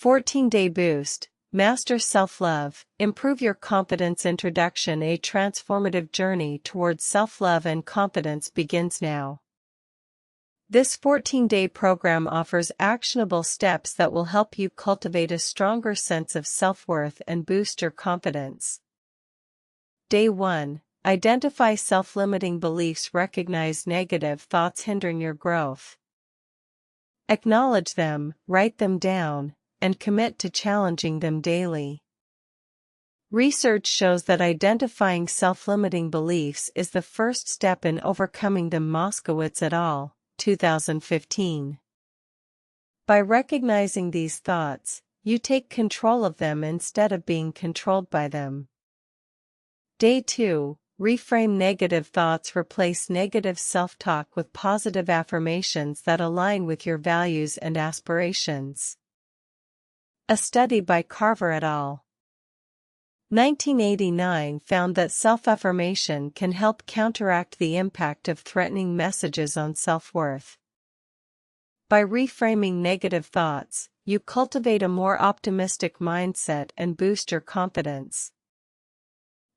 14-Day Boost. Master Self-Love, Improve Your Confidence. Introduction. A transformative journey towards self-love and confidence begins now. This 14-day program offers actionable steps that will help you cultivate a stronger sense of self-worth and boost your confidence. Day 1. Identify self-limiting beliefs. Recognize negative thoughts hindering your growth. Acknowledge them, write them down, and commit to challenging them daily. Research shows that identifying self-limiting beliefs is the first step in overcoming them. Moskowitz et al., 2015. By recognizing these thoughts, you take control of them instead of being controlled by them. Day 2. Reframe negative thoughts. Replace negative self-talk with positive affirmations that align with your values and aspirations. A study by Carver et al. 1989 found that self-affirmation can help counteract the impact of threatening messages on self-worth. By reframing negative thoughts, you cultivate a more optimistic mindset and boost your confidence.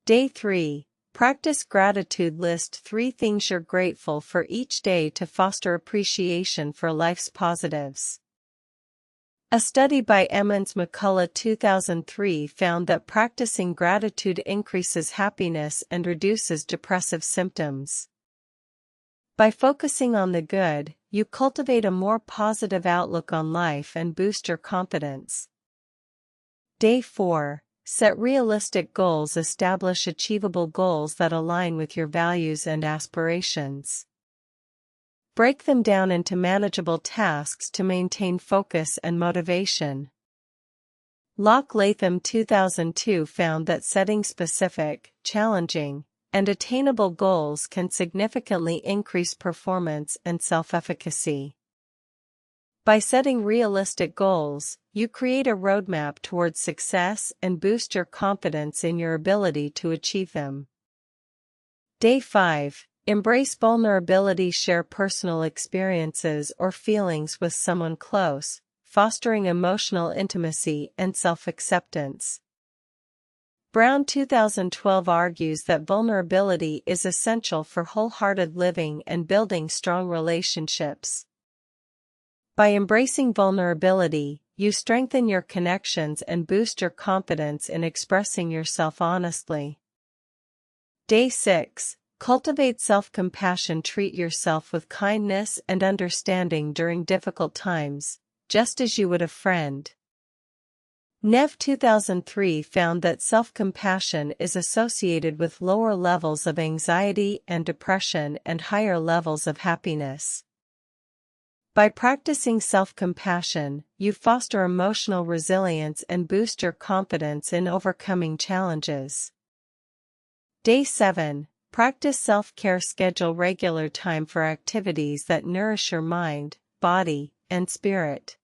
Day 3. Practice gratitude. List 3 things you're grateful for each day to foster appreciation for life's positives. A study by Emmons-McCullough 2003 found that practicing gratitude increases happiness and reduces depressive symptoms. By focusing on the good, you cultivate a more positive outlook on life and boost your confidence. Day 4. Set realistic goals. Establish achievable goals that align with your values and aspirations. Break them down into manageable tasks to maintain focus and motivation. Locke Latham 2002 found that setting specific, challenging, and attainable goals can significantly increase performance and self-efficacy. By setting realistic goals, you create a roadmap towards success and boost your confidence in your ability to achieve them. Day 5. Embrace vulnerability. Share personal experiences or feelings with someone close, fostering emotional intimacy and self-acceptance. Brown 2012 argues that vulnerability is essential for wholehearted living and building strong relationships. By embracing vulnerability, you strengthen your connections and boost your confidence in expressing yourself honestly. Day 6. Cultivate self-compassion. Treat yourself with kindness and understanding during difficult times, just as you would a friend. Nev 2003 found that self-compassion is associated with lower levels of anxiety and depression and higher levels of happiness. By practicing self-compassion, you foster emotional resilience and boost your confidence in overcoming challenges. Day 7. Practice self-care. Schedule regular time for activities that nourish your mind, body, and spirit.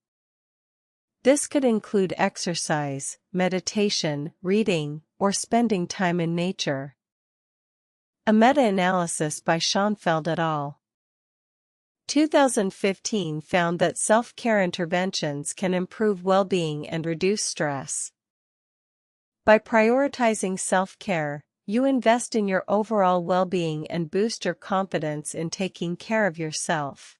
This could include exercise, meditation, reading, or spending time in nature. A meta-analysis by Schoenfeld et al. 2015 found that self-care interventions can improve well-being and reduce stress. By prioritizing self-care, you invest in your overall well-being and boost your confidence in taking care of yourself.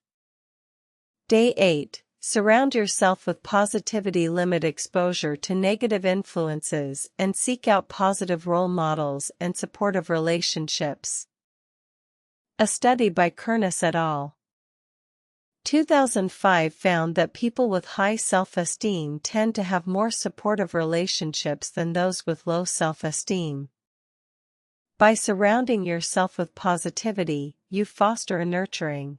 Day 8. Surround yourself with positivity. Limit exposure to negative influences and seek out positive role models and supportive relationships. A study by Kernis et al. 2005 found that people with high self-esteem tend to have more supportive relationships than those with low self-esteem. By surrounding yourself with positivity, you foster a nurturing,